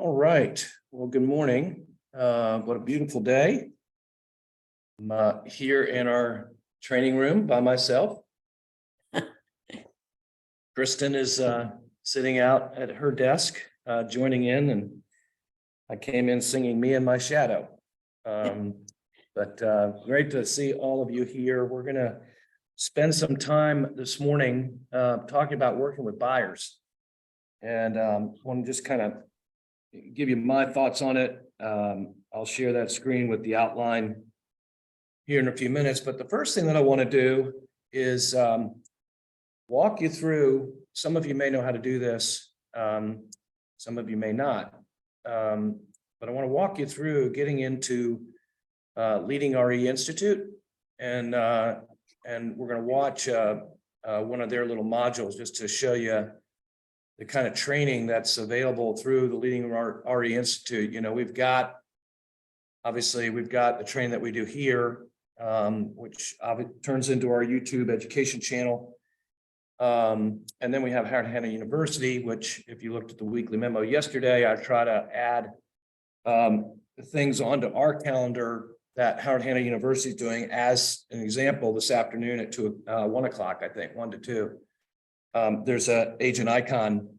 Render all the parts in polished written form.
All right. Well, good morning. What a beautiful day. I'm here in our training room by myself. Kristen is sitting out at her desk, joining in, and I came in singing "Me and My Shadow." But great to see all of you here. We're going to spend some time this morning talking about working with buyers. And want to just kind of give you my thoughts on it. I'll share that screen with the outline here in a few minutes. But the first thing that I want to do is walk you through. Some of you may know how to do this. Some of you may not. But I want to walk you through getting into Leading RE Institute. And we're going to watch one of their little modules just to show you the kind of training that's available through the Leading RE Institute. You know, obviously we've got the training that we do here, which turns into our YouTube education channel. And then we have Howard-Hanna University, which if you looked at the weekly memo yesterday, I try to add things onto our calendar that Howard-Hanna University is doing. As an example, this afternoon at 1 o'clock, I think, 1 to 2. There's a Agent Icon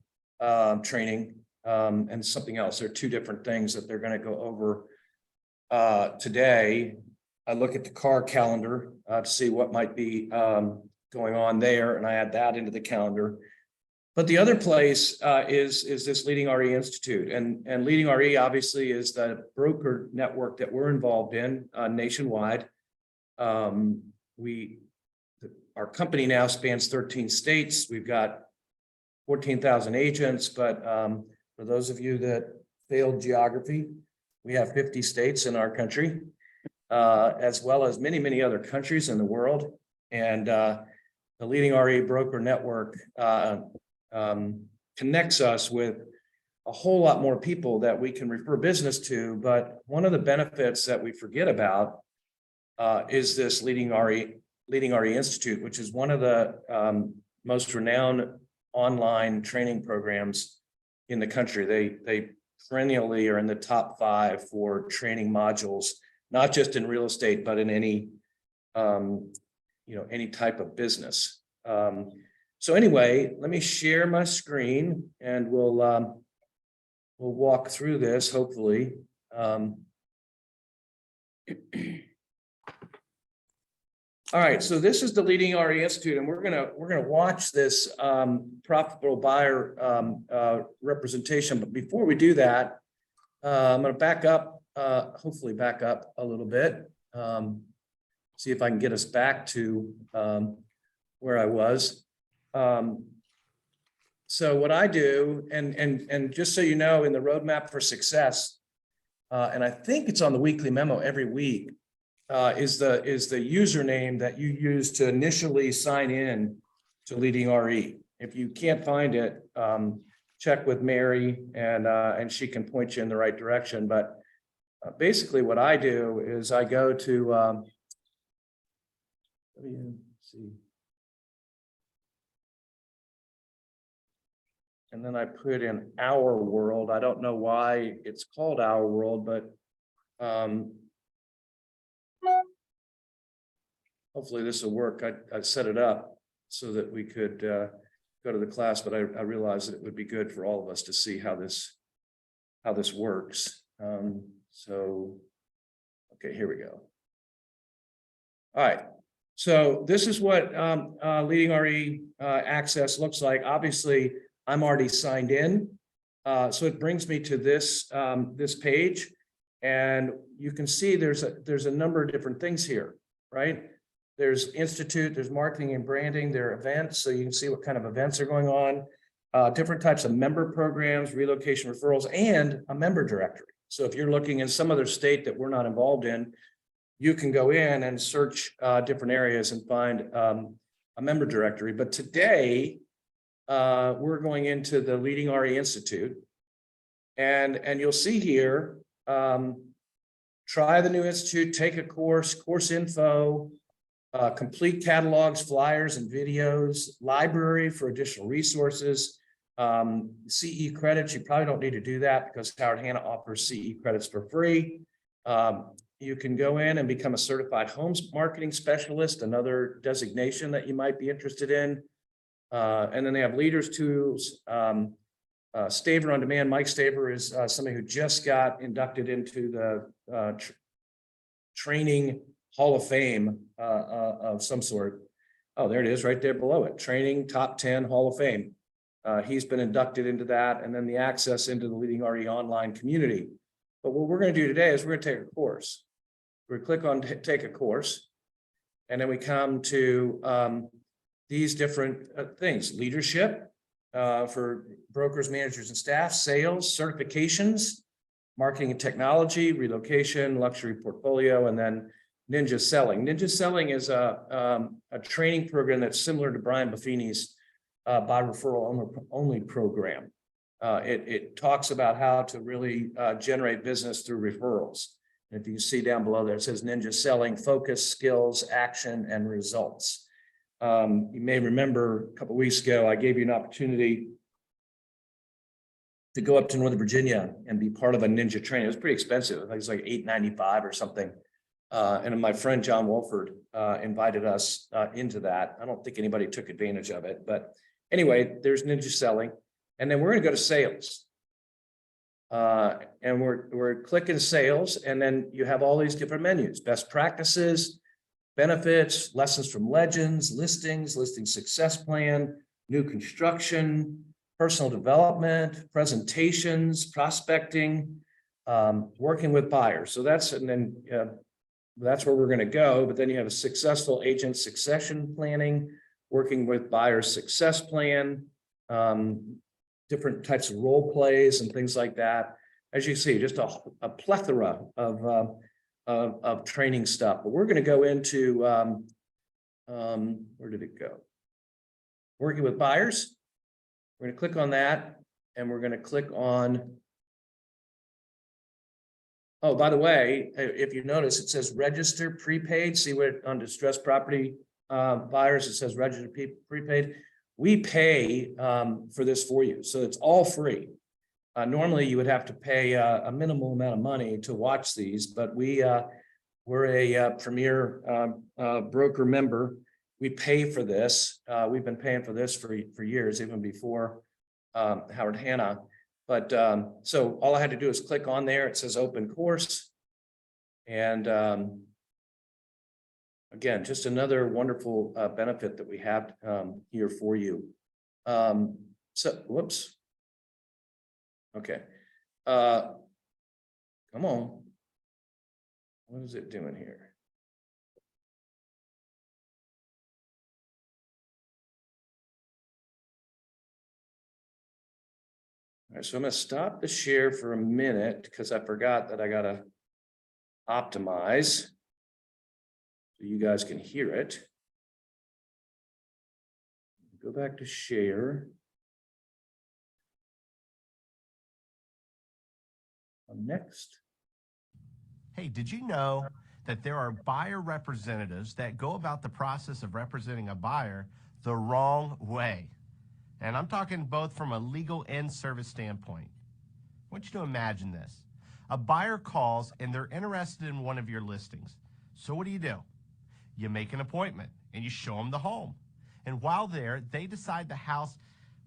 training and something else. There are two different things that they're going to go over today. I look at the car calendar to see what might be going on there, and I add that into the calendar. But the other place is this Leading RE Institute, and Leading RE obviously is the broker network that we're involved in nationwide. Our company now spans 13 states. We've got 14,000 agents, but for those of you that failed geography, we have 50 states in our country, as well as many, many other countries in the world. And the Leading RE Broker Network connects us with a whole lot more people that we can refer business to. But one of the benefits that we forget about is this Leading RE Institute, which is one of the most renowned online training programs in the country. They perennially are in the top 5 for training modules, not just in real estate, but in any any type of business. So anyway, let me share my screen and we'll walk through this, hopefully. All right, so this is the Leading RE Institute, and we're gonna watch this profitable buyer representation. But before we do that, I'm gonna back up, hopefully back up a little bit. See if I can get us back to where I was. So what I do, and just so you know, in the roadmap for success, and I think it's on the weekly memo every week. Is the username that you use to initially sign in to Leading RE. If you can't find it, check with Mary and she can point you in the right direction. But basically what I do is I go to, let me see. And then I put in Our World. I don't know why it's called Our World, but hopefully this will work. I set it up so that we could go to the class, but I realized that it would be good for all of us to see how this works. So, okay, here we go. All right. So this is what Leading RE Access looks like. Obviously, I'm already signed in. So it brings me to this this page, and you can see there's a number of different things here, right? There's Institute, there's marketing and branding, there are events, so you can see what kind of events are going on, different types of member programs, relocation referrals, and a member directory. So if you're looking in some other state that we're not involved in, you can go in and search different areas and find a member directory. But today, we're going into the Leading RE Institute, and you'll see here, try the new institute, take a course info, complete catalogs, flyers, and videos, library for additional resources, CE credits, you probably don't need to do that because Howard Hanna offers CE credits for free. You can go in and become a certified homes marketing specialist, another designation that you might be interested in. And then they have leaders tools. Staver on Demand. Mike Staver is somebody who just got inducted into the training Hall of Fame of some sort. Oh, there it is right there below it. Training Top 10 Hall of Fame. He's been inducted into that, and then the access into the Leading RE online community. But what we're going to do today is we're going to take a course. We're going to click on take a course, and then we come to these different things: leadership for brokers, managers, and staff, sales, certifications, marketing and technology, relocation, luxury portfolio, and then Ninja Selling. Ninja Selling is a training program that's similar to Brian Buffini's by referral only program. It talks about how to really generate business through referrals. And if you see down below there, it says Ninja Selling, focus, skills, action, and results. You may remember a couple of weeks ago, I gave you an opportunity to go up to Northern Virginia and be part of a ninja training. It was pretty expensive. I think it was like $895 or something. And my friend John Wolford invited us into that. I don't think anybody took advantage of it, but anyway, there's Ninja Selling. And then we're going to go to sales. And we're clicking sales, and then you have all these different menus: best practices, benefits, lessons from legends, listings, listing success plan, new construction, personal development, presentations, prospecting, working with buyers. So that's, and then that's where we're going to go. But then you have a successful agent succession planning, working with buyers success plan, different types of role plays and things like that. As you see, just a plethora of training stuff. But we're going to go into, where did it go? Working with buyers. We're going to click on that, and we're going to click on, oh, by the way, if you notice, it says register prepaid. See what on distressed property buyers, it says register prepaid. We pay for this for you, so it's all free. Normally, you would have to pay a minimal amount of money to watch these, but we're a premier broker member. We pay for this. We've been paying for this for years, even before Howard Hanna. But so all I had to do is click on there. It says open course. And again, just another wonderful benefit that we have here for you. So, whoops. Okay. Come on. What is it doing here? All right, so I'm going to stop the share for a minute because I forgot that I got to optimize so you guys can hear it. Go back to share. Next. Hey, did you know that there are buyer representatives that go about the process of representing a buyer the wrong way? And I'm talking both from a legal and service standpoint. I want you to imagine this. A buyer calls and they're interested in one of your listings. So what do? You make an appointment and you show them the home. And while there, they decide the house,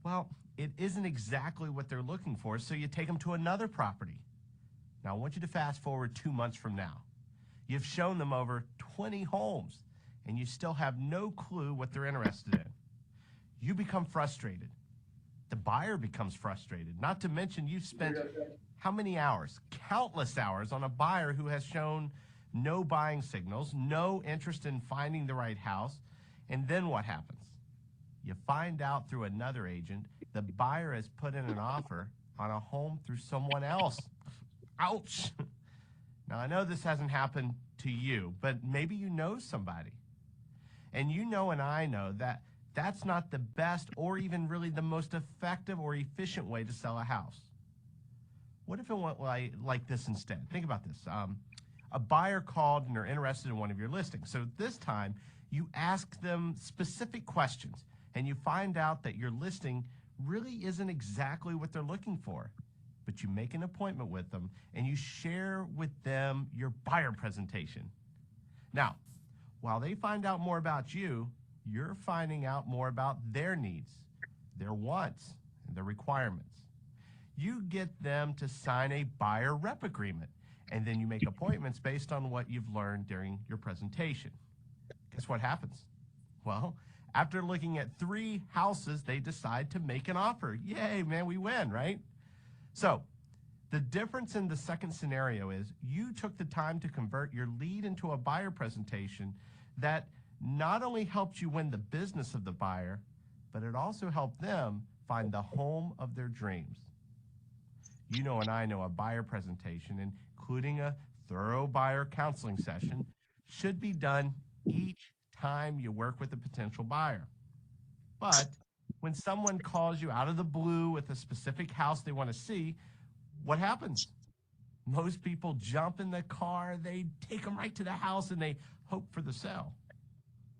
well, it isn't exactly what they're looking for, so you take them to another property. Now, I want you to fast forward 2 months from now. You've shown them over 20 homes, and you still have no clue what they're interested in. You become frustrated. The buyer becomes frustrated, not to mention you've spent how many hours? Countless hours on a buyer who has shown no buying signals, no interest in finding the right house, and then what happens? You find out through another agent the buyer has put in an offer on a home through someone else. Ouch. Now, I know this hasn't happened to you, but maybe you know somebody. And you know and I know that that's not the best or even really the most effective or efficient way to sell a house. What if it went like this instead? Think about this. A buyer called and they're interested in one of your listings. So this time, you ask them specific questions and you find out that your listing really isn't exactly what they're looking for. But you make an appointment with them and you share with them your buyer presentation. Now, while they find out more about you, you're finding out more about their needs, their wants, and their requirements. You get them to sign a buyer rep agreement, and then you make appointments based on what you've learned during your presentation. Guess what happens? Well, after looking at 3 houses, they decide to make an offer. Yay, man, we win, right? So the difference in the second scenario is you took the time to convert your lead into a buyer presentation that not only helped you win the business of the buyer, but it also helped them find the home of their dreams. You know, and I know a buyer presentation, including a thorough buyer counseling session, should be done each time you work with a potential buyer. But when someone calls you out of the blue with a specific house they want to see, what happens? Most people jump in the car, they take them right to the house, and they hope for the sale.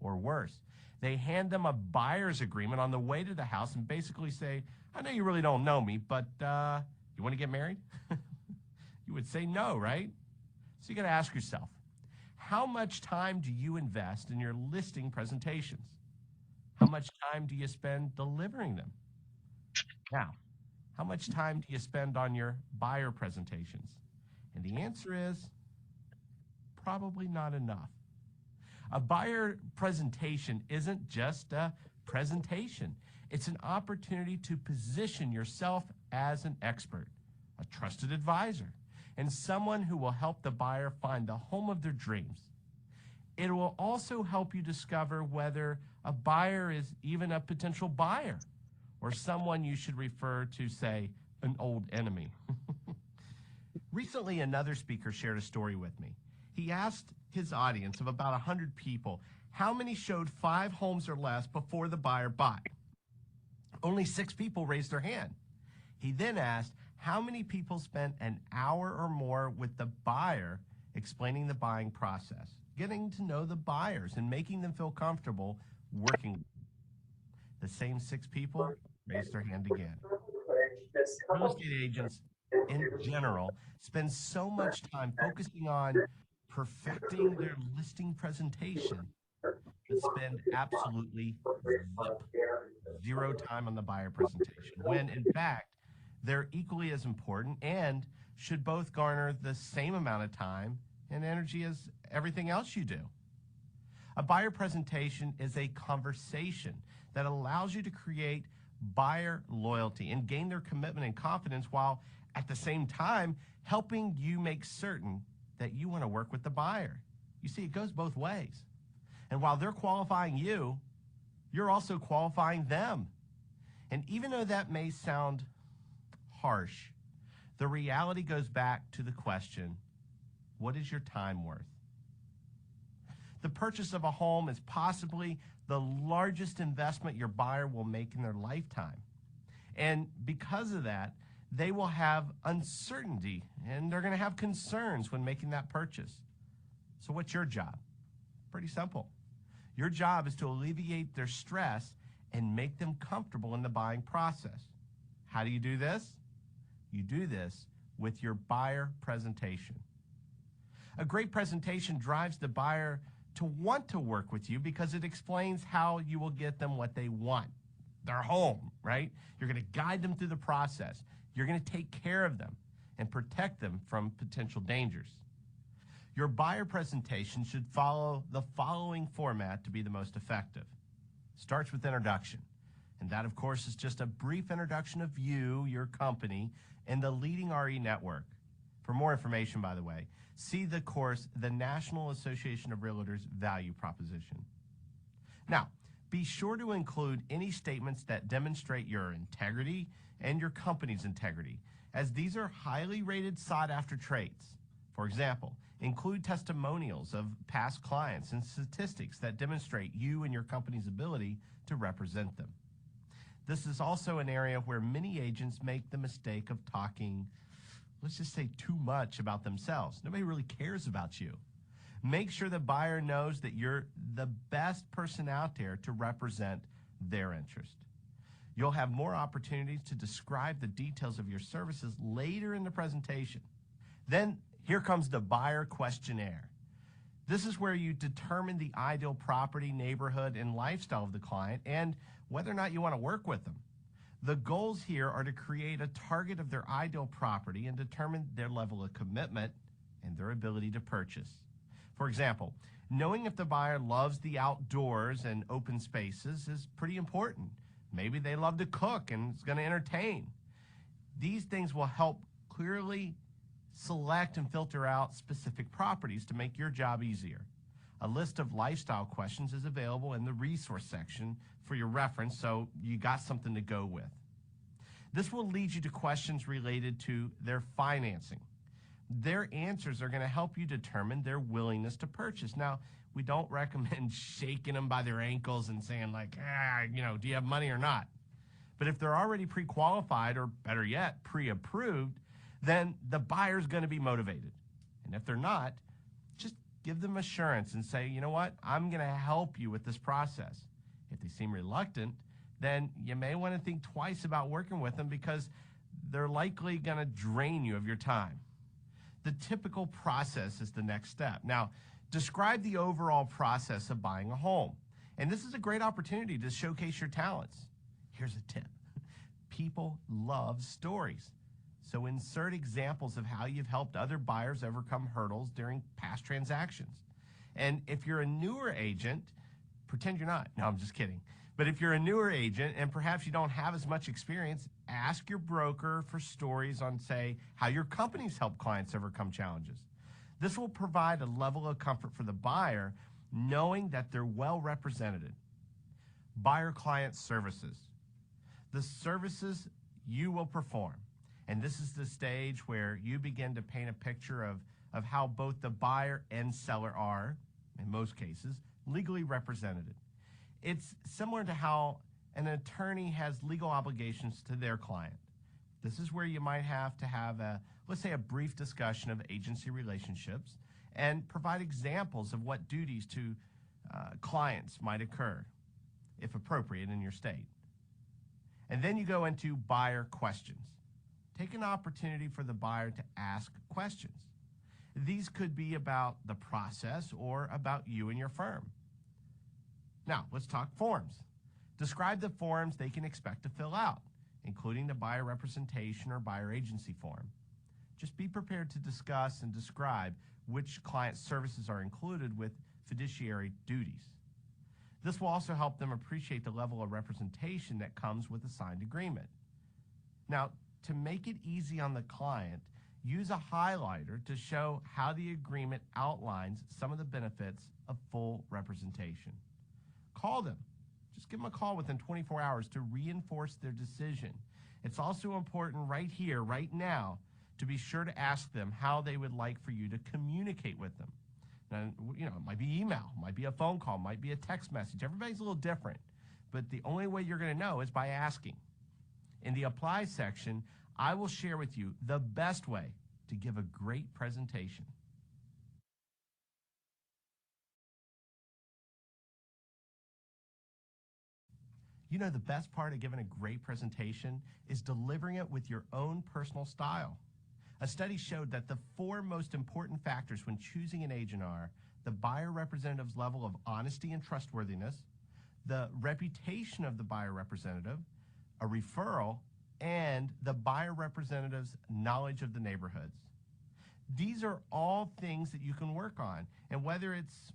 Or worse, they hand them a buyer's agreement on the way to the house and basically say, I know you really don't know me, but you want to get married? You would say no, right? So you got to ask yourself, how much time do you invest in your listing presentations? How much time do you spend delivering them? Now, how much time do you spend on your buyer presentations? And the answer is probably not enough. A buyer presentation isn't just a presentation. It's an opportunity to position yourself as an expert, a trusted advisor, and someone who will help the buyer find the home of their dreams. It will also help you discover whether a buyer is even a potential buyer or someone you should refer to, say, an old enemy. Recently, another speaker shared a story with me. He asked his audience of about 100 people how many showed 5 homes or less before the buyer bought. Only 6 people raised their hand. He then asked how many people spent an hour or more with the buyer explaining the buying process, getting to know the buyers and making them feel comfortable working with them. The same 6 people raised their hand again. Real estate agents in general spend so much time focusing on perfecting their listing presentation, but spend absolutely zero time on the buyer presentation, when in fact, they're equally as important and should both garner the same amount of time and energy as everything else you do. A buyer presentation is a conversation that allows you to create buyer loyalty and gain their commitment and confidence, while at the same time helping you make certain that you want to work with the buyer. You see, it goes both ways. And while they're qualifying you, you're also qualifying them. And even though that may sound harsh, the reality goes back to the question, what is your time worth? The purchase of a home is possibly the largest investment your buyer will make in their lifetime. And because of that, they will have uncertainty and they're going to have concerns when making that purchase. So what's your job? Pretty simple. Your job is to alleviate their stress and make them comfortable in the buying process. How do you do this? You do this with your buyer presentation. A great presentation drives the buyer to want to work with you because it explains how you will get them what they want, their home, right? You're going to guide them through the process. You're going to take care of them and protect them from potential dangers. Your buyer presentation should follow the following format to be the most effective. Starts with introduction. And that, of course, is just a brief introduction of you, your company, and the leading RE network. For more information, by the way, see the course, The National Association of Realtors Value Proposition. Now, be sure to include any statements that demonstrate your integrity and your company's integrity, as these are highly rated, sought-after traits. For example, include testimonials of past clients and statistics that demonstrate you and your company's ability to represent them. This is also an area where many agents make the mistake of talking, let's just say, too much about themselves. Nobody really cares about you. Make sure the buyer knows that you're the best person out there to represent their interest. You'll have more opportunities to describe the details of your services later in the presentation. Then here comes the buyer questionnaire. This is where you determine the ideal property, neighborhood, and lifestyle of the client and whether or not you want to work with them. The goals here are to create a target of their ideal property and determine their level of commitment and their ability to purchase. For example, knowing if the buyer loves the outdoors and open spaces is pretty important. Maybe they love to cook and is going to entertain. These things will help clearly select and filter out specific properties to make your job easier. A list of lifestyle questions is available in the resource section for your reference, so you got something to go with. This will lead you to questions related to their financing. Their answers are going to help you determine their willingness to purchase. Now, we don't recommend shaking them by their ankles and saying like, do you have money or not? But if they're already pre-qualified, or better yet, pre-approved, then the buyer's going to be motivated. And if they're not, just give them assurance and say, you know what, I'm going to help you with this process. If they seem reluctant, then you may want to think twice about working with them because they're likely going to drain you of your time. The typical process is the next step. Now, describe the overall process of buying a home. And this is a great opportunity to showcase your talents. Here's a tip. People love stories. So insert examples of how you've helped other buyers overcome hurdles during past transactions. And if you're a newer agent, pretend you're not. No, I'm just kidding. But if you're a newer agent and perhaps you don't have as much experience, ask your broker for stories on, say, how your company's helped clients overcome challenges. This will provide a level of comfort for the buyer, knowing that they're well represented. Buyer-client services. The services you will perform. And this is the stage where you begin to paint a picture of how both the buyer and seller are, in most cases, legally represented. It's similar to how an attorney has legal obligations to their client. This is where you might have to have let's say, a brief discussion of agency relationships and provide examples of what duties to clients might occur, if appropriate, in your state. And then you go into buyer questions. Take an opportunity for the buyer to ask questions. These could be about the process or about you and your firm. Now, let's talk forms. Describe the forms they can expect to fill out, including the buyer representation or buyer agency form. Just be prepared to discuss and describe which client services are included with fiduciary duties. This will also help them appreciate the level of representation that comes with a signed agreement. Now, to make it easy on the client, use a highlighter to show how the agreement outlines some of the benefits of full representation. Call them. Just give them a call within 24 hours to reinforce their decision. It's also important right here, right now, to be sure to ask them how they would like for you to communicate with them. Now, it might be email, might be a phone call, might be a text message. Everybody's a little different, but the only way you're going to know is by asking. In the apply section, I will share with you the best way to give a great presentation. You know, the best part of giving a great presentation is delivering it with your own personal style. A study showed that the 4 most important factors when choosing an agent are the buyer representative's level of honesty and trustworthiness, the reputation of the buyer representative, a referral, and the buyer representative's knowledge of the neighborhoods. These are all things that you can work on, and whether it's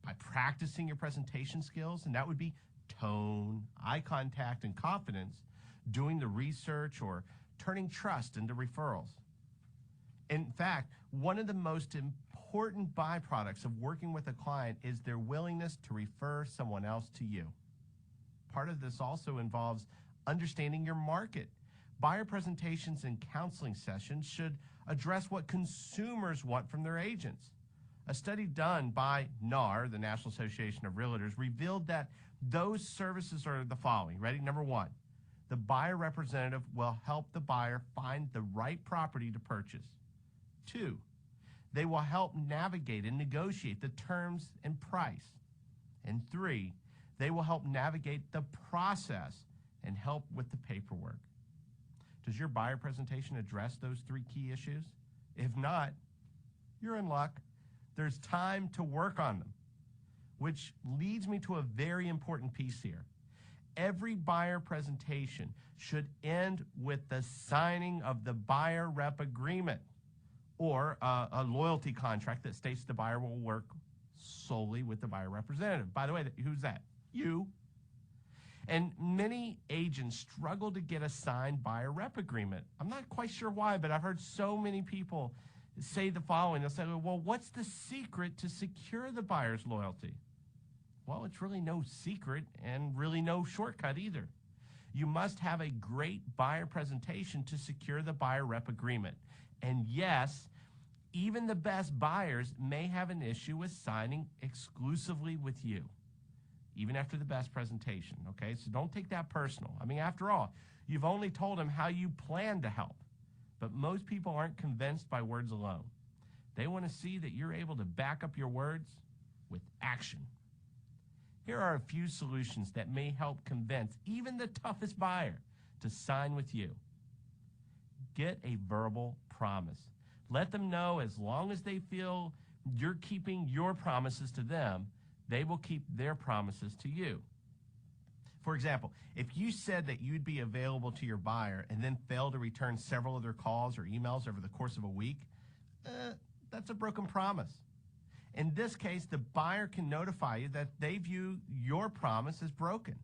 by practicing your presentation skills, and that would be tone, eye contact, and confidence, doing the research, or turning trust into referrals. In fact, one of the most important byproducts of working with a client is their willingness to refer someone else to you. Part of this also involves understanding your market. Buyer presentations and counseling sessions should address what consumers want from their agents. A study done by NAR, the National Association of Realtors, revealed that those services are the following. Ready? Number 1, the buyer representative will help the buyer find the right property to purchase. 2, they will help navigate and negotiate the terms and price. And 3, they will help navigate the process and help with the paperwork. Does your buyer presentation address those 3 key issues? If not, you're in luck. There's time to work on them, which leads me to a very important piece here. Every buyer presentation should end with the signing of the buyer rep agreement or a loyalty contract that states the buyer will work solely with the buyer representative. By the way, who's that? You. And many agents struggle to get a signed buyer rep agreement. I'm not quite sure why, but I've heard so many people say the following. They'll say, well, what's the secret to secure the buyer's loyalty? Well, it's really no secret and really no shortcut either. You must have a great buyer presentation to secure the buyer rep agreement. And yes, even the best buyers may have an issue with signing exclusively with you, even after the best presentation, okay? So don't take that personal. I mean, after all, you've only told them how you plan to help, but most people aren't convinced by words alone. They want to see that you're able to back up your words with action. Here are a few solutions that may help convince even the toughest buyer to sign with you. Get a verbal promise. Let them know as long as they feel you're keeping your promises to them, they will keep their promises to you. For example, if you said that you'd be available to your buyer and then fail to return several of their calls or emails over the course of a week, that's a broken promise. In this case, the buyer can notify you that they view your promise as broken,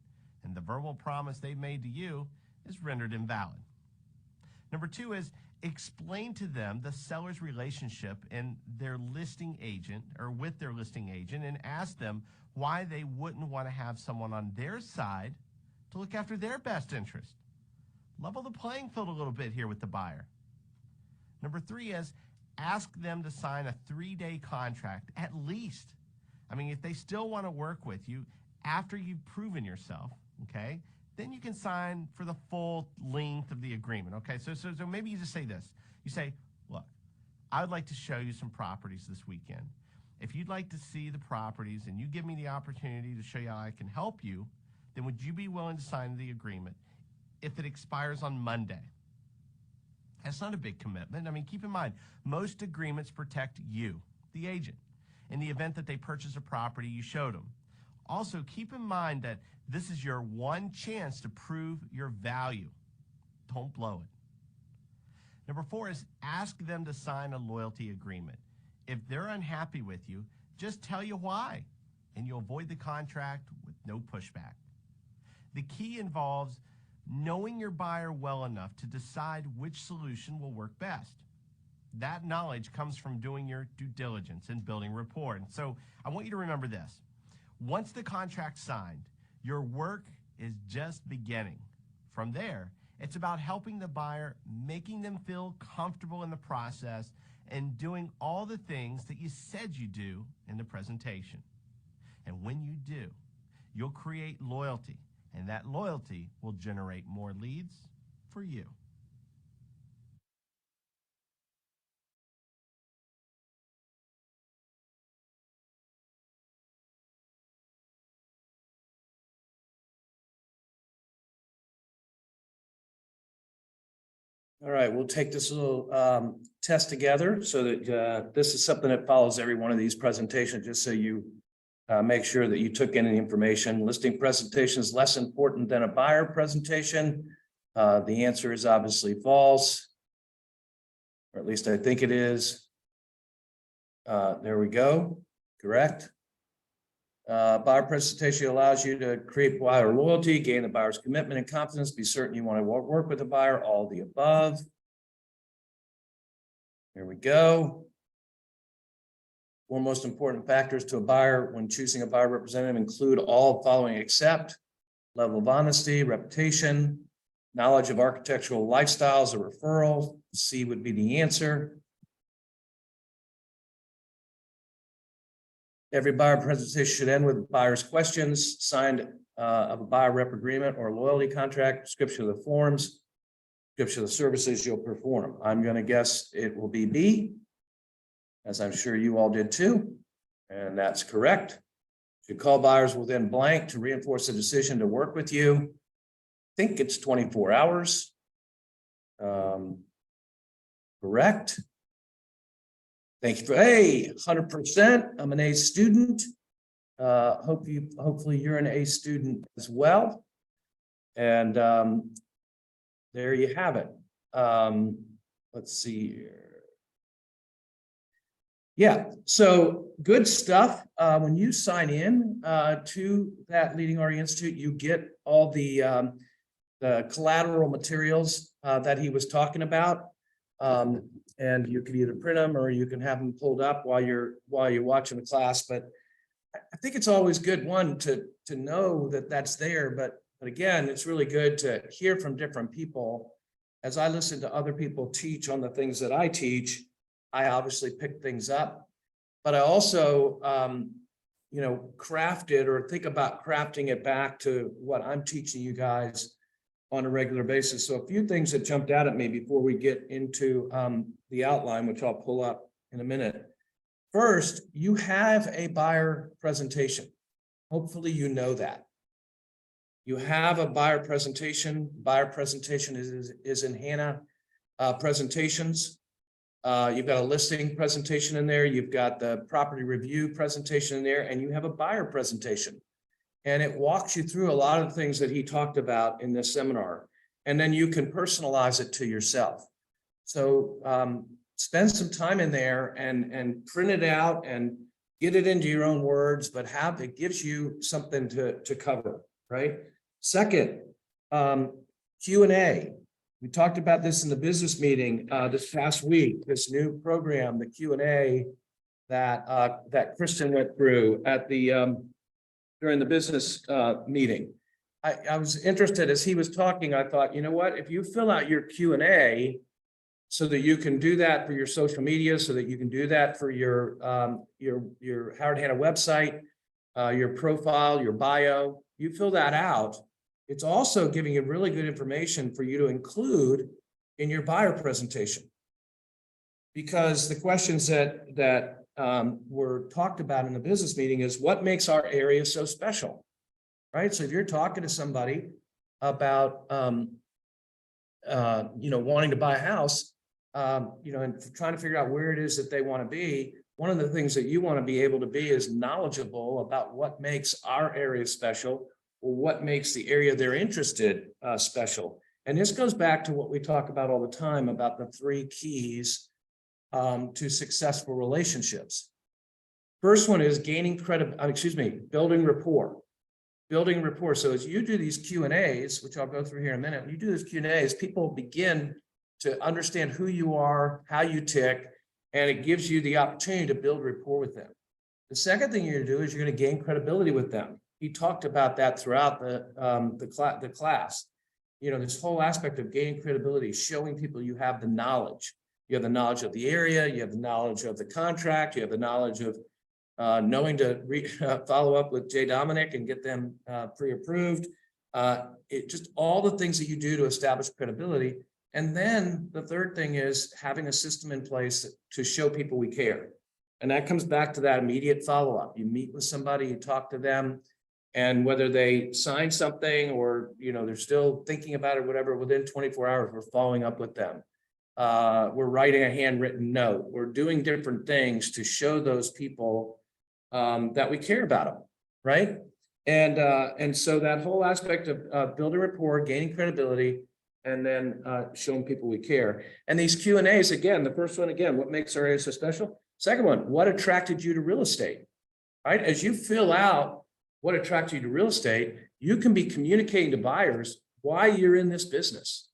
and the verbal promise they made to you is rendered invalid. Number 2 is explain to them the seller's relationship and their listing agent or with their listing agent, and ask them why they wouldn't want to have someone on their side to look after their best interest. Level the playing field a little bit here with the buyer. Number 3 is ask them to sign a 3-day contract at least. I mean, if they still want to work with you after you've proven yourself, okay, then you can sign for the full length of the agreement, okay? So maybe you just say this. You say, look, I would like to show you some properties this weekend. If you'd like to see the properties and you give me the opportunity to show you how I can help you, then would you be willing to sign the agreement if it expires on Monday? That's not a big commitment. I mean, keep in mind, most agreements protect you, the agent, in the event that they purchase a property you showed them. Also, keep in mind that this is your one chance to prove your value. Don't blow it. Number 4 is ask them to sign a loyalty agreement. If they're unhappy with you, just tell you why, and you'll avoid the contract with no pushback. The key involves knowing your buyer well enough to decide which solution will work best. That knowledge comes from doing your due diligence and building rapport. And so I want you to remember this. Once the contract's signed, your work is just beginning. From there, it's about helping the buyer, making them feel comfortable in the process, and doing all the things that you said you do in the presentation. And when you do, you'll create loyalty, and that loyalty will generate more leads for you. All right, we'll take this little test together so that this is something that follows every one of these presentations, just so you make sure that you took in the information. Listing presentation is less important than a buyer presentation. The answer is obviously false, or at least I think it is. There we go, correct. Buyer presentation allows you to create buyer loyalty, gain the buyer's commitment and confidence, be certain you want to work with the buyer, all the above. Here we go. 4 most important factors to a buyer when choosing a buyer representative include all following except level of honesty, reputation, knowledge of architectural lifestyles, or referral. C would be the answer. Every buyer presentation should end with buyer's questions, signed of a buyer rep agreement or loyalty contract, description of the forms, description of the services you'll perform. I'm going to guess it will be B, as I'm sure you all did too, and that's correct. Should call buyers within blank to reinforce the decision to work with you. think it's 24 hours. Correct. Thank you for, hey, 100%. I'm an A student. Hopefully you're an A student as well. And there you have it. Let's see here. Yeah, so good stuff. When you sign in to that Leading RE Institute, you get all the collateral materials that he was talking about. And you can either print them or you can have them pulled up while you're watching the class. But I think it's always good, one, to know that that's there. But again, it's really good to hear from different people. As I listen to other people teach on the things that I teach, I obviously pick things up, but I also, craft it or think about crafting it back to what I'm teaching you guys on a regular basis. So a few things that jumped out at me before we get into the outline, which I'll pull up in a minute. First, you have a buyer presentation. Hopefully you know that. You have a buyer presentation. Buyer presentation is in Hannah presentations. You've got a listing presentation in there. You've got the property review presentation in there, and you have a buyer presentation. And it walks you through a lot of things that he talked about in this seminar. And then you can personalize it to yourself. So spend some time in there and print it out and get it into your own words, but it gives you something to cover, right? Second, Q&A. We talked about this in the business meeting this past week, this new program, the Q&A that Kristen went through at the during the business meeting. I was interested as he was talking. I thought, you know what, if you fill out your Q&A so that you can do that for your social media, so that you can do that for your Howard Hanna website, your profile, your bio, you fill that out. It's also giving you really good information for you to include in your buyer presentation. Because the questions that were talked about in the business meeting is what makes our area so special, right? So if you're talking to somebody about, wanting to buy a house, and trying to figure out where it is that they want to be, one of the things that you want to be able to be is knowledgeable about what makes our area special, or what makes the area they're interested special. And this goes back to what we talk about all the time about the 3 keys to successful relationships. First one is building rapport. Building rapport. So as you do these Q&As, which I'll go through here in a minute, when you do these Q&As, people begin to understand who you are, how you tick, and it gives you the opportunity to build rapport with them. The second thing you're going to do is you're going to gain credibility with them. He talked about that throughout the class. This whole aspect of gaining credibility, showing people you have the knowledge. You have the knowledge of the area, you have the knowledge of the contract, you have the knowledge of knowing to follow up with Jay Dominic and get them pre-approved. Just all the things that you do to establish credibility. And then the third thing is having a system in place to show people we care. And that comes back to that immediate follow-up. You meet with somebody, you talk to them, and whether they sign something or they're still thinking about it, whatever, within 24 hours, we're following up with them. We're writing a handwritten note. We're doing different things to show those people that we care about them, right? And so that whole aspect of building rapport, gaining credibility, and then showing people we care. And these Q&As, again, the first one, again, what makes our area so special? Second one, what attracted you to real estate, right? As you fill out what attracted you to real estate, you can be communicating to buyers why you're in this business,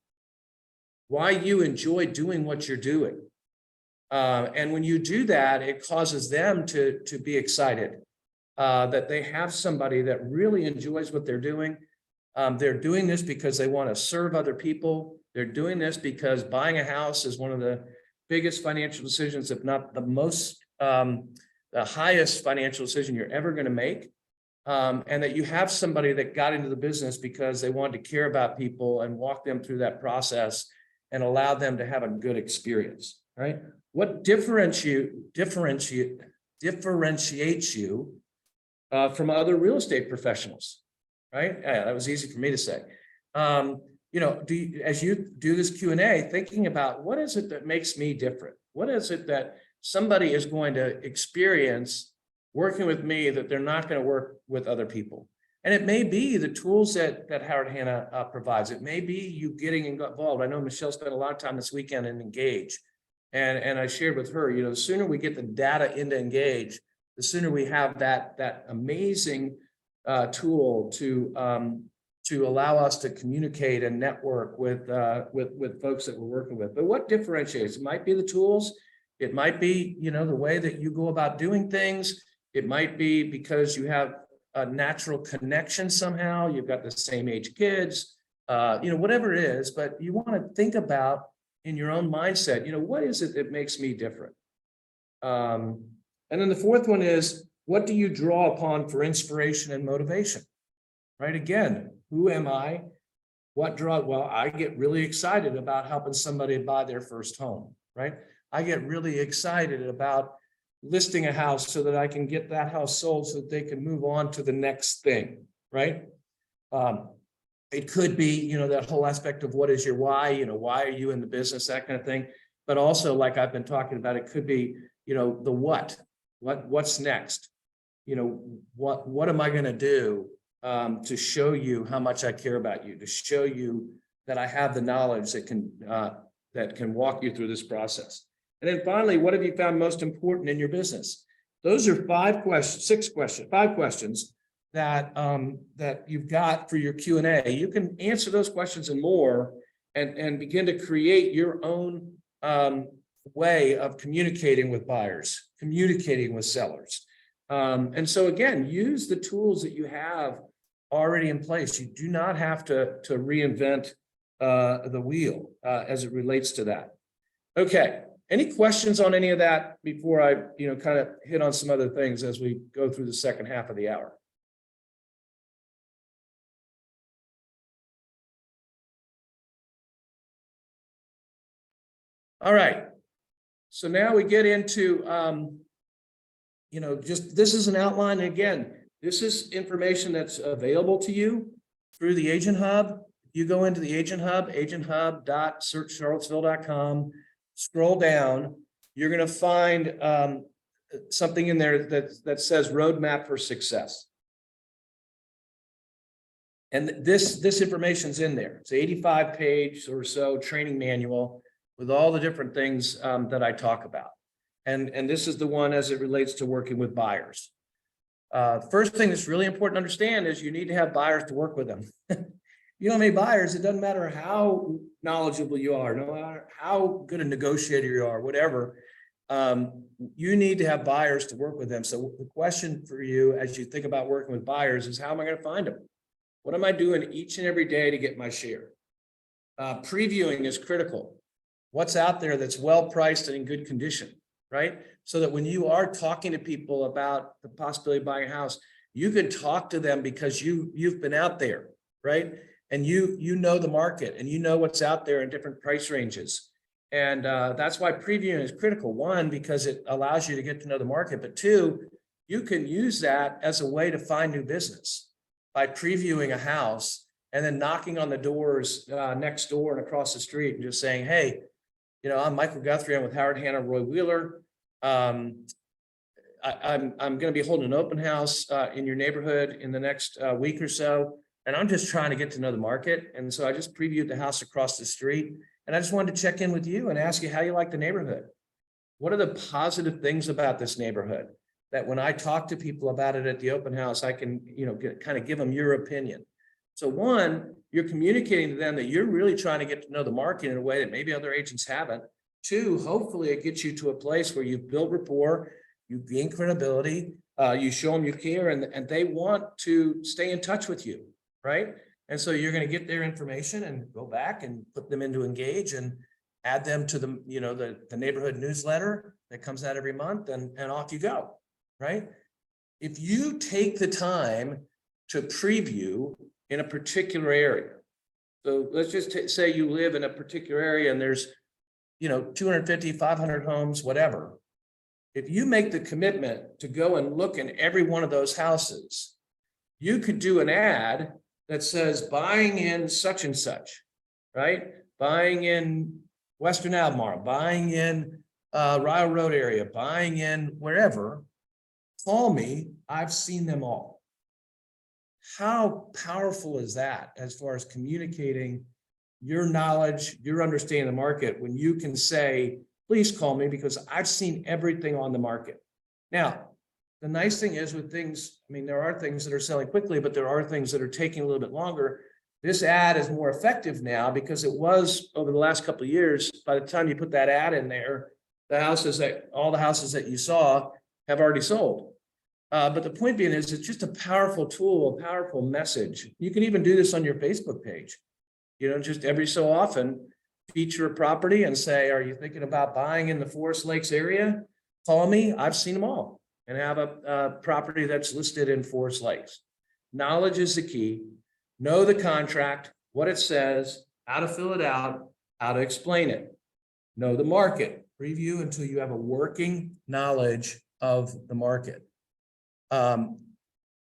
why you enjoy doing what you're doing. And when you do that, it causes them to be excited that they have somebody that really enjoys what they're doing. They're doing this because they want to serve other people. They're doing this because buying a house is one of the biggest financial decisions, if not the highest financial decision you're ever going to make. And that you have somebody that got into the business because they wanted to care about people and walk them through that process and allow them to have a good experience, right? What differentiates you from other real estate professionals, right? Yeah, that was easy for me to say. as you do this Q&A, thinking about what is it that makes me different? What is it that somebody is going to experience working with me that they're not going to work with other people? And it may be the tools that Howard Hanna provides. It may be you getting involved. I know Michelle spent a lot of time this weekend in Engage. And I shared with her, the sooner we get the data into Engage, the sooner we have that amazing tool to allow us to communicate and network with folks that we're working with. But what differentiates? It might be the tools. It might be, the way that you go about doing things. It might be because you have a natural connection somehow. You've got the same age kids, whatever it is, but you want to think about in your own mindset, what is it that makes me different? And then the fourth one is, what do you draw upon for inspiration and motivation? Right? Again, who am I? What draw? Well, I get really excited about helping somebody buy their first home, right? I get really excited about listing a house so that I can get that house sold so that they can move on to the next thing, right? It could be, that whole aspect of what is your why, why are you in the business, that kind of thing. But also, like I've been talking about, it could be, the what's next? What am I going to do to show you how much I care about you, to show you that I have the knowledge that can walk you through this process. And then finally, what have you found most important in your business? Those are 5 questions that you've got for your Q&A. You can answer those questions and more and begin to create your own way of communicating with buyers, communicating with sellers. And so again, use the tools that you have already in place. You do not have to reinvent the wheel as it relates to that. Okay. Any questions on any of that before I, kind of hit on some other things as we go through the second half of the hour? All right. So now we get into, just this is an outline. Again, this is information that's available to you through the Agent Hub. You go into the Agent Hub, agenthub.searchcharlottesville.com. Scroll down, you're going to find something in there that says Roadmap for Success. And this information's in there. It's 85-page or so training manual with all the different things that I talk about. And this is the one as it relates to working with buyers. First thing that's really important to understand is you need to have buyers to work with them. You don't have any buyers, it doesn't matter how knowledgeable you are, no matter how good a negotiator you are, whatever, you need to have buyers to work with them. So the question for you as you think about working with buyers is, how am I going to find them? What am I doing each and every day to get my share? Previewing is critical. What's out there that's well priced and in good condition, right? So that when you are talking to people about the possibility of buying a house, you can talk to them because you've been out there, right? And you know the market and you know what's out there in different price ranges. And that's why previewing is critical. One, because it allows you to get to know the market, but two, you can use that as a way to find new business by previewing a house and then knocking on the doors next door and across the street and just saying, hey, I'm Michael Guthrie. I'm with Howard Hanna Roy Wheeler. I'm going to be holding an open house in your neighborhood in the next week or so. And I'm just trying to get to know the market. And so I just previewed the house across the street. And I just wanted to check in with you and ask you how you like the neighborhood. What are the positive things about this neighborhood that when I talk to people about it at the open house, I can, kind of give them your opinion. So one, you're communicating to them that you're really trying to get to know the market in a way that maybe other agents haven't. Two, hopefully it gets you to a place where you've built rapport, you gain credibility, you show them you care, and they want to stay in touch with you. Right. And so you're going to get their information and go back and put them into Engage and add them to the, the neighborhood newsletter that comes out every month and off you go. Right. If you take the time to preview in a particular area. So let's just say you live in a particular area and there's, 250, 500 homes, whatever. If you make the commitment to go and look in every one of those houses, you could do an ad that says buying in such and such, right? Buying in Western Albemarle, buying in Ryle Road area, buying in wherever, call me, I've seen them all. How powerful is that as far as communicating your knowledge, your understanding of the market, when you can say, please call me because I've seen everything on the market. Now, the nice thing is with things, I mean, there are things that are selling quickly, but there are things that are taking a little bit longer. This ad is more effective now because it was over the last couple of years. By the time you put that ad in there, all the houses that you saw have already sold. But the point being is it's just a powerful tool, a powerful message. You can even do this on your Facebook page. You know, just every so often feature a property and say, are you thinking about buying in the Forest Lakes area? Call me, I've seen them all, and have a property that's listed in Forest Lakes. Knowledge is the key. Know the contract, what it says, how to fill it out, how to explain it. Know the market. Preview until you have a working knowledge of the market.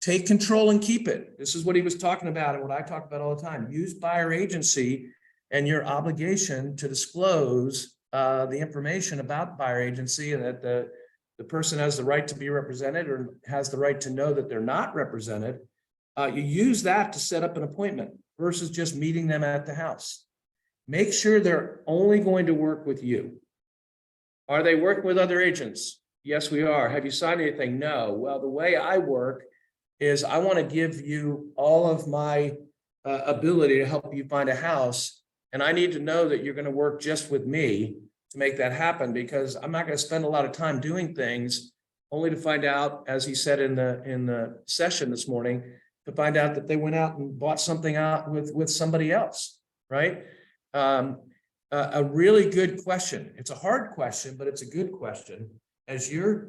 Take control and keep it. This is what he was talking about and what I talk about all the time. Use buyer agency and your obligation to disclose the information about buyer agency, and that the person has the right to be represented or has the right to know that they're not represented. You use that to set up an appointment versus just meeting them at the house. Make sure they're only going to work with you. Are they working with other agents? Yes, we are. Have you signed anything? No. Well, the way I work is I want to give you all of my ability to help you find a house. And I need to know that you're going to work just with me to make that happen, because I'm not going to spend a lot of time doing things only to find out, as he said in the session this morning, to find out that they went out and bought something out with somebody else, right? A really good question. It's a hard question, but it's a good question. As you're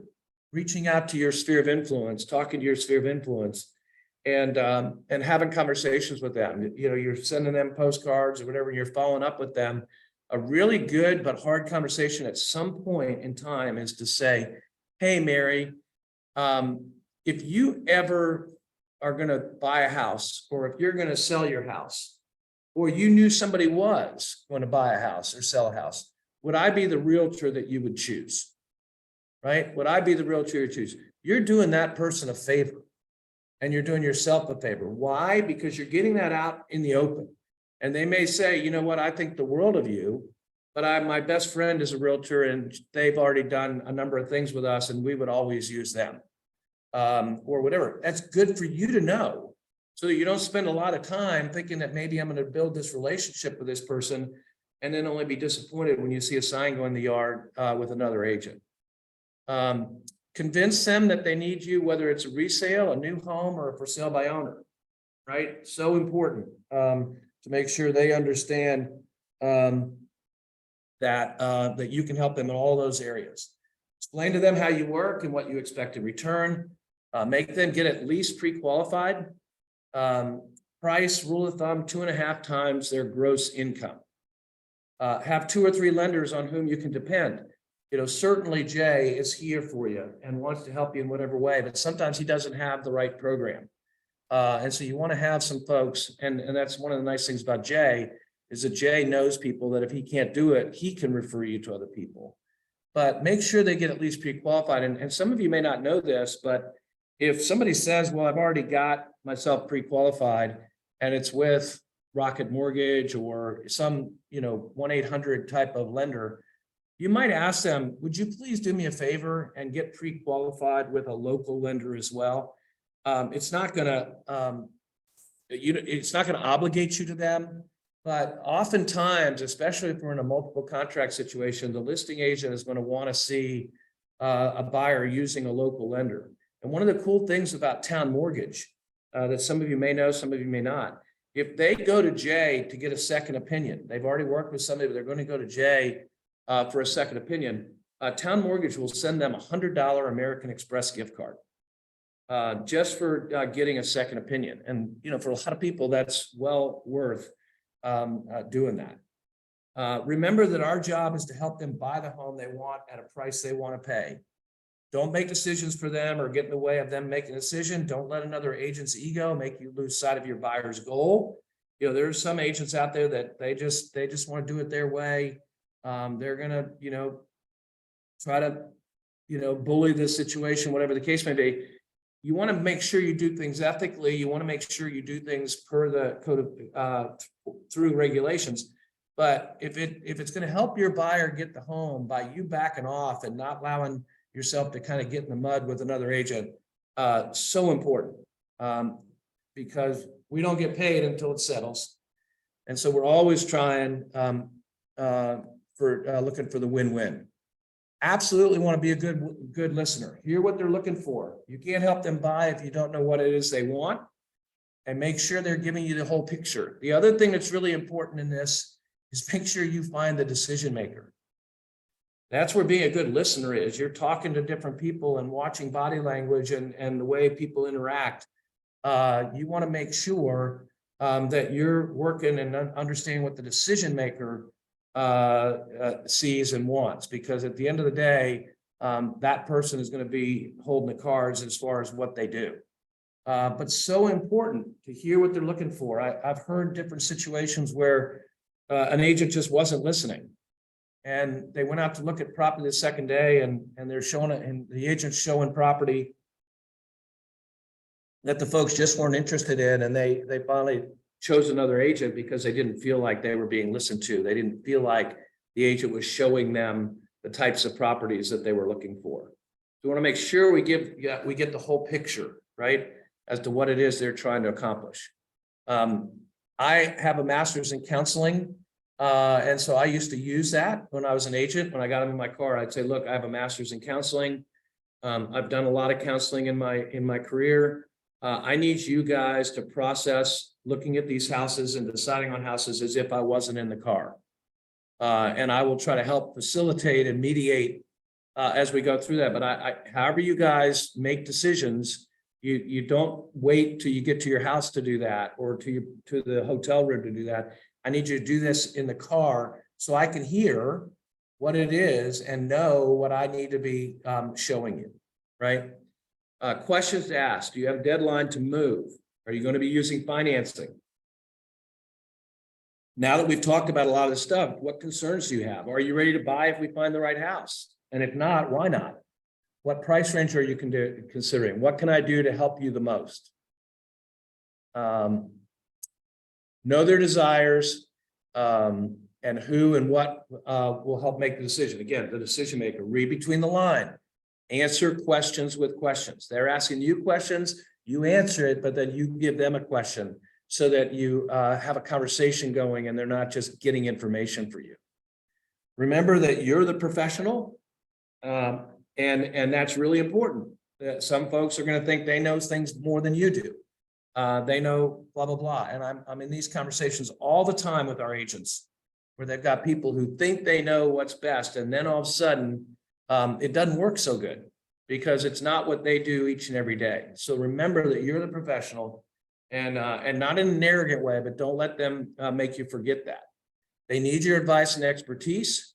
reaching out to your sphere of influence, talking to your sphere of influence, and having conversations with them, you know, you're sending them postcards or whatever, you're following up with them. A really good but hard conversation at some point in time is to say, hey, Mary, if you ever are going to buy a house, or if you're going to sell your house, or you knew somebody was going to buy a house or sell a house, would I be the realtor that you would choose? Right? Would I be the realtor you choose? You're doing that person a favor, and you're doing yourself a favor. Why? Because you're getting that out in the open. And they may say, you know what, I think the world of you, but my best friend is a realtor and they've already done a number of things with us and we would always use them, or whatever. That's good for you to know, so that you don't spend a lot of time thinking that maybe I'm going to build this relationship with this person and then only be disappointed when you see a sign go in the yard with another agent. Convince them that they need you, whether it's a resale, a new home, or a for sale by owner, right? So important to make sure they understand that you can help them in all those areas. Explain to them how you work and what you expect in return. Make them get at least pre-qualified. Price, rule of thumb, 2.5 times their gross income. Have 2 or 3 lenders on whom you can depend. You know, certainly Jay is here for you and wants to help you in whatever way, but sometimes he doesn't have the right program. And so you want to have some folks, and that's one of the nice things about Jay, is that Jay knows people that if he can't do it, he can refer you to other people. But make sure they get at least pre-qualified. And some of you may not know this, but if somebody says, well, I've already got myself pre-qualified and it's with Rocket Mortgage or some, 1-800 type of lender, you might ask them, would you please do me a favor and get pre-qualified with a local lender as well? It's not gonna obligate you to them, but oftentimes, especially if we're in a multiple contract situation, the listing agent is going to want to see a buyer using a local lender. And one of the cool things about Town Mortgage that some of you may know, some of you may not, if they go to Jay to get a second opinion, they've already worked with somebody, but they're going to go to Jay for a second opinion, Town Mortgage will send them a $100 American Express gift card just for getting a second opinion. And, for a lot of people, that's well worth doing that. Remember that our job is to help them buy the home they want at a price they want to pay. Don't make decisions for them or get in the way of them making a decision. Don't let another agent's ego make you lose sight of your buyer's goal. You know, there's some agents out there that they just want to do it their way. They're gonna, you know, try to, you know, bully this situation, whatever the case may be. You want to make sure you do things ethically. You want to make sure you do things per the code of through regulations. But if it's going to help your buyer get the home by you backing off and not allowing yourself to kind of get in the mud with another agent, so important, because we don't get paid until it settles. And so we're always trying looking for the win-win. Absolutely want to be a good listener. Hear what they're looking for. You can't help them buy if you don't know what it is they want, and make sure they're giving you the whole picture. The other thing that's really important in this is make sure you find the decision maker. That's where being a good listener is. You're talking to different people and watching body language and the way people interact. You want to make sure that you're working and understanding what the decision maker sees and wants, because at the end of the day, that person is going to be holding the cards as far as what they do. But so important to hear what they're looking for. I've heard different situations where an agent just wasn't listening, and they went out to look at property the second day, and they're showing it, and the agent's showing property that the folks just weren't interested in, and they finally chose another agent because they didn't feel like they were being listened to. They didn't feel like the agent was showing them the types of properties that they were looking for. So we want to make sure we get the whole picture, right, as to what it is they're trying to accomplish. I have a master's in counseling, and so I used to use that when I was an agent. When I got them in my car, I'd say, look, I have a master's in counseling. I've done a lot of counseling in my career. I need you guys to process looking at these houses and deciding on houses as if I wasn't in the car. And I will try to help facilitate and mediate as we go through that. But however you guys make decisions, you don't wait till you get to your house to do that, or to the hotel room to do that. I need you to do this in the car so I can hear what it is and know what I need to be showing you, right? Questions to ask. Do you have a deadline to move? Are you going to be using financing? Now that we've talked about a lot of this stuff, what concerns do you have? Are you ready to buy if we find the right house? And if not, why not? What price range are you considering? What can I do to help you the most? Know their desires, and who and what will help make the decision. Again, the decision maker. Read between the line. Answer questions with questions. They're asking you questions, you answer it, but then you give them a question so that you have a conversation going and they're not just getting information for you. Remember that you're the professional, and that's really important. Some folks are going to think they know things more than you do. They know blah, blah, blah. And I'm in these conversations all the time with our agents where they've got people who think they know what's best. And then all of a sudden, it doesn't work so good because it's not what they do each and every day. So remember that you're the professional, and not in an arrogant way, but don't let them make you forget that. They need your advice and expertise.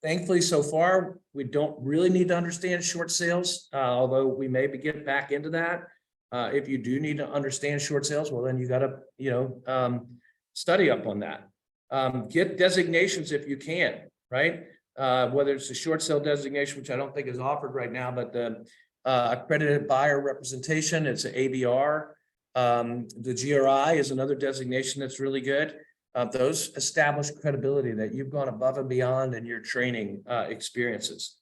Thankfully, so far, we don't really need to understand short sales, although we may get back into that. If you do need to understand short sales, well, then you got to, study up on that. Get designations if you can, right? Whether it's a short sale designation, which I don't think is offered right now, but the accredited buyer representation, it's an ABR. The GRI is another designation that's really good. Those establish credibility that you've gone above and beyond in your training experiences.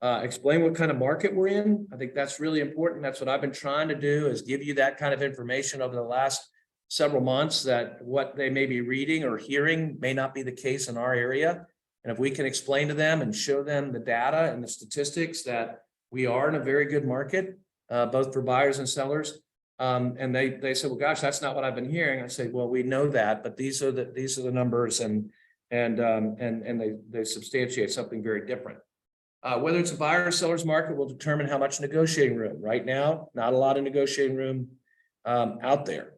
Explain what kind of market we're in. I think that's really important. That's what I've been trying to do, is give you that kind of information over the last several months, that what they may be reading or hearing may not be the case in our area. And if we can explain to them and show them the data and the statistics that we are in a very good market, both for buyers and sellers, and they said, well, gosh, that's not what I've been hearing. I say, well, we know that, but these are the numbers, and they substantiate something very different. Whether it's a buyer or seller's market will determine how much negotiating room. Right now, not a lot of negotiating room out there.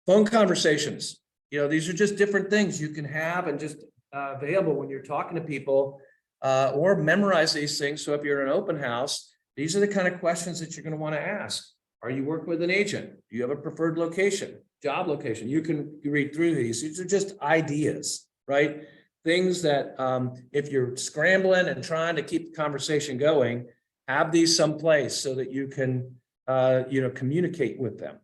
Phone conversations. These are just different things you can have and just available when you're talking to people. or memorize these things. So if you're in an open house, these are the kind of questions that you're going to want to ask. Are you working with an agent? Do you have a preferred location, job location? You can read through these. These are just ideas, right? Things that if you're scrambling and trying to keep the conversation going, have these someplace so that you can, communicate with them.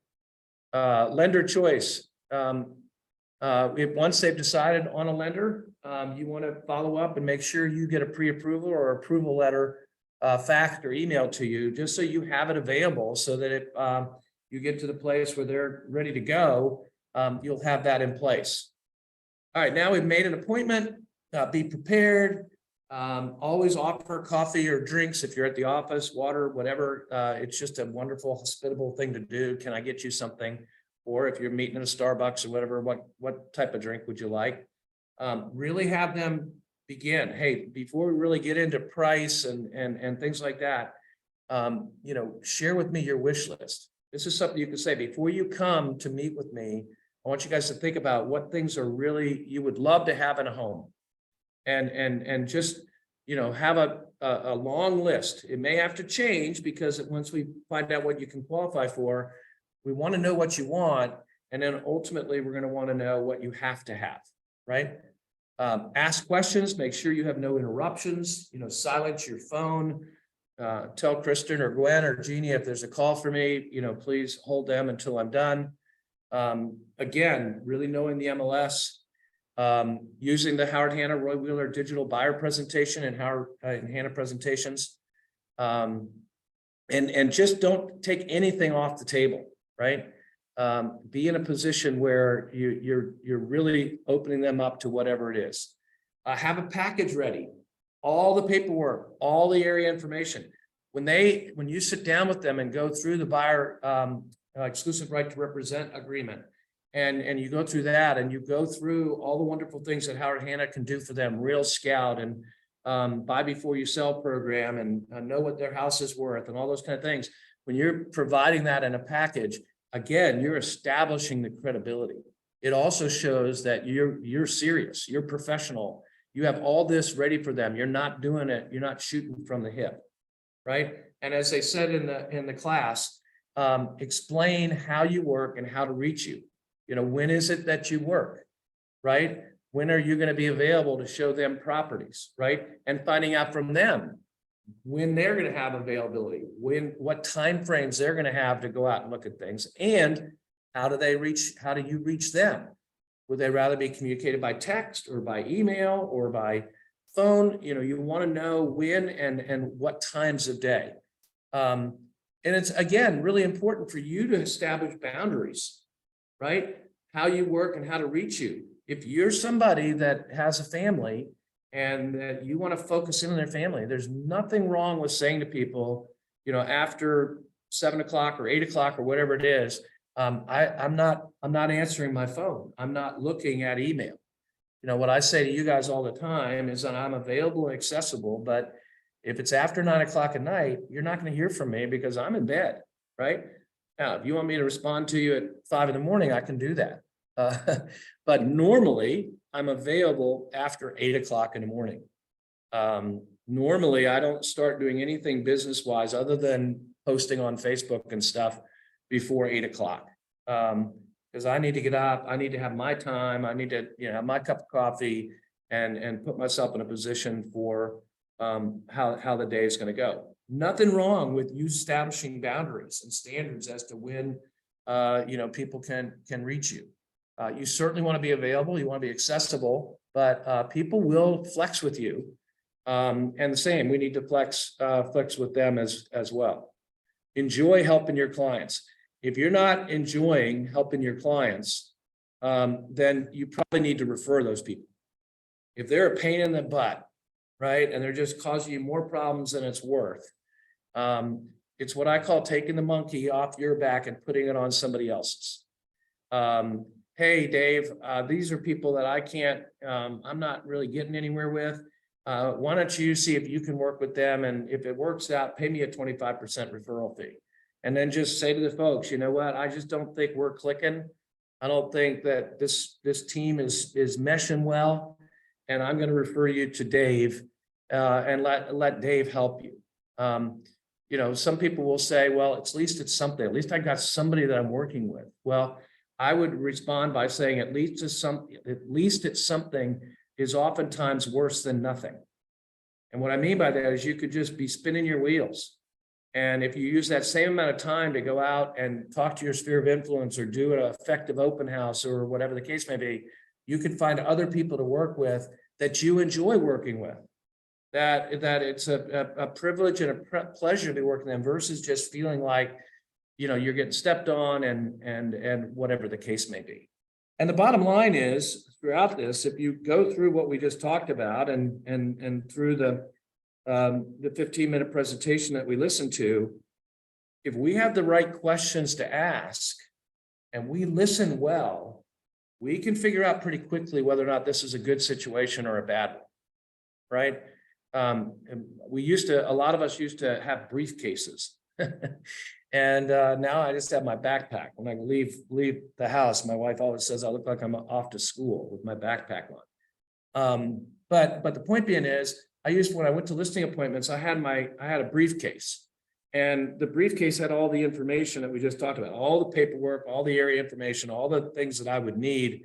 Lender choice. If once they've decided on a lender, you want to follow up and make sure you get a pre-approval or approval letter faxed or emailed to you, just so you have it available, so that if you get to the place where they're ready to go, you'll have that in place. All right, now we've made an appointment. Be prepared. Always offer coffee or drinks if you're at the office, water, whatever. It's just a wonderful, hospitable thing to do. Can I get you something? Or if you're meeting at a Starbucks or whatever, what type of drink would you like? Really have them begin. Hey, before we really get into price and things like that, share with me your wish list. This is something you can say before you come to meet with me. I want you guys to think about what things are really you would love to have in a home, and just have a long list. It may have to change because once we find out what you can qualify for, we want to know what you want, and then ultimately we're going to want to know what you have to have, right? Ask questions, make sure you have no interruptions, silence your phone, tell Kristen or Gwen or Jeannie, if there's a call for me, please hold them until I'm done. Again, really knowing the MLS, using the Howard Hanna Roy Wheeler digital buyer presentation and Howard and Hanna presentations. And just don't take anything off the table, right? Be in a position where you're really opening them up to whatever it is. Have a package ready, all the paperwork, all the area information. When you sit down with them and go through the buyer exclusive right to represent agreement, and you go through that, and you go through all the wonderful things that Howard Hanna can do for them, Real Scout and buy before you sell program, and know what their house is worth, and all those kind of things. When you're providing that in a package, again, you're establishing the credibility. It also shows that you're serious, you're professional. You have all this ready for them. You're not doing it. You're not shooting from the hip, right? And as they said in the class, explain how you work and how to reach you. When is it that you work, right? When are you going to be available to show them properties, right? And finding out from them when they're going to have availability, what time frames they're going to have to go out and look at things, and how do you reach them? Would they rather be communicated by text or by email or by phone? You want to know when and what times of day. And it's, again, really important for you to establish boundaries, right? How you work and how to reach you. If you're somebody that has a family and that you want to focus in on their family, there's nothing wrong with saying to people, after 7 o'clock or 8 o'clock or whatever it is, I'm not answering my phone. I'm not looking at email. What I say to you guys all the time is that I'm available and accessible, but if it's after 9 o'clock at night, you're not going to hear from me because I'm in bed, right? Now, if you want me to respond to you at 5 in the morning, I can do that. But normally I'm available after 8 o'clock in the morning. Normally I don't start doing anything business-wise other than posting on Facebook and stuff before 8 o'clock. Because I need to get up, I need to have my time, I need to, have my cup of coffee and put myself in a position for how the day is going to go. Nothing wrong with you establishing boundaries and standards as to when people can reach you. You certainly want to be available, you want to be accessible, but people will flex with you. And the same, we need to flex with them as well. Enjoy helping your clients. If you're not enjoying helping your clients, then you probably need to refer those people. If they're a pain in the butt, right, and they're just causing you more problems than it's worth, it's what I call taking the monkey off your back and putting it on somebody else's. Hey, Dave, these are people that I can't, I'm not really getting anywhere with. Why don't you see if you can work with them? And if it works out, pay me a 25% referral fee. And then just say to the folks, you know what, I just don't think we're clicking. I don't think that this team is meshing well. And I'm going to refer you to Dave. and let Dave help you. You know, some people will say, well, at least it's something, at least I got somebody that I'm working with. Well, I would respond by saying at least it's something is oftentimes worse than nothing. And what I mean by that is you could just be spinning your wheels. And if you use that same amount of time to go out and talk to your sphere of influence or do an effective open house or whatever the case may be, you can find other people to work with that you enjoy working with. That it's a privilege and a pleasure to be working with them versus just feeling like, you know, you're getting stepped on and whatever the case may be. And the bottom line is throughout this, if you go through what we just talked about and through the 15-minute presentation that we listened to, if we have the right questions to ask and we listen well, we can figure out pretty quickly whether or not this is a good situation or a bad one, right? And a lot of us used to have briefcases. And now I just have my backpack. When I leave the house, my wife always says I look like I'm off to school with my backpack on. But the point being is, when I went to listing appointments, I had a briefcase, and the briefcase had all the information that we just talked about, all the paperwork, all the area information, all the things that I would need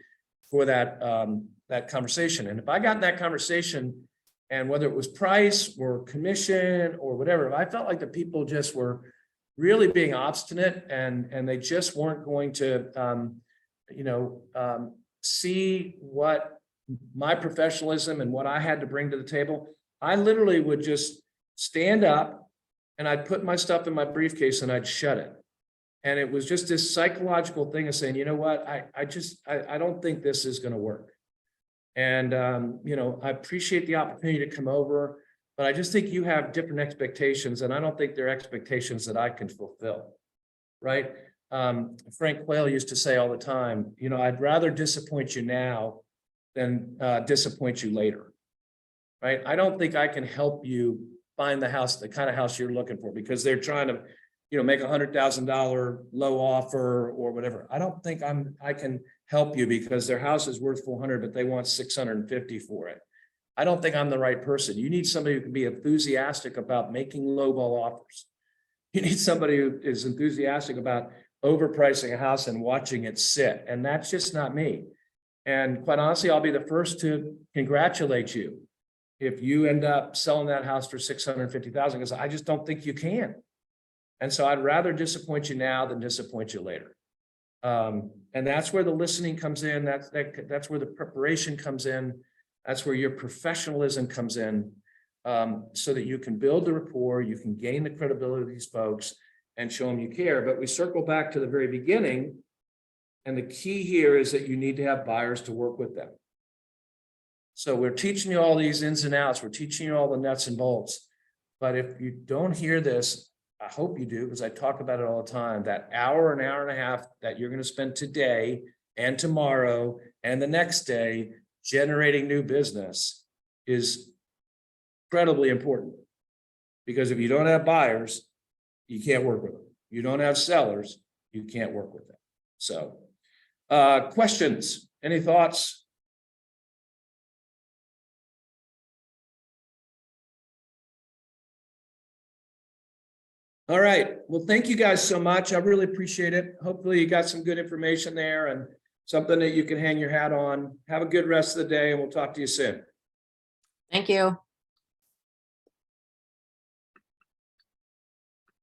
for that conversation. And if I got in that conversation, and whether it was price or commission or whatever, if I felt like the people just were really being obstinate and they just weren't going to, see what my professionalism and what I had to bring to the table, I literally would just stand up and I'd put my stuff in my briefcase and I'd shut it. And it was just this psychological thing of saying, you know what, I don't think this is going to work. And, I appreciate the opportunity to come over, but I just think you have different expectations, and I don't think they're expectations that I can fulfill, right? Frank Quayle used to say all the time, I'd rather disappoint you now than disappoint you later, right? I don't think I can help you find the kind of house you're looking for because they're trying to, make $100,000 low offer or whatever. I don't think I can help you because their house is worth 400, but they want 650 for it. I don't think I'm the right person. You need somebody who can be enthusiastic about making lowball offers. You need somebody who is enthusiastic about overpricing a house and watching it sit. And that's just not me. And quite honestly, I'll be the first to congratulate you if you end up selling that house for $650,000, because I just don't think you can. And so I'd rather disappoint you now than disappoint you later. And that's where the listening comes in. That's where the preparation comes in. That's where your professionalism comes in, so that you can build the rapport, you can gain the credibility of these folks and show them you care. But we circle back to the very beginning. And the key here is that you need to have buyers to work with them. So we're teaching you all these ins and outs. We're teaching you all the nuts and bolts. But if you don't hear this, I hope you do, because I talk about it all the time. That hour, an hour and a half that you're going to spend today and tomorrow and the next day generating new business is incredibly important. Because if you don't have buyers, you can't work with them. You don't have sellers, you can't work with them. So, questions? Any thoughts? All right. Well, thank you guys so much. I really appreciate it. Hopefully you got some good information there and something that you can hang your hat on. Have a good rest of the day, and we'll talk to you soon. Thank you.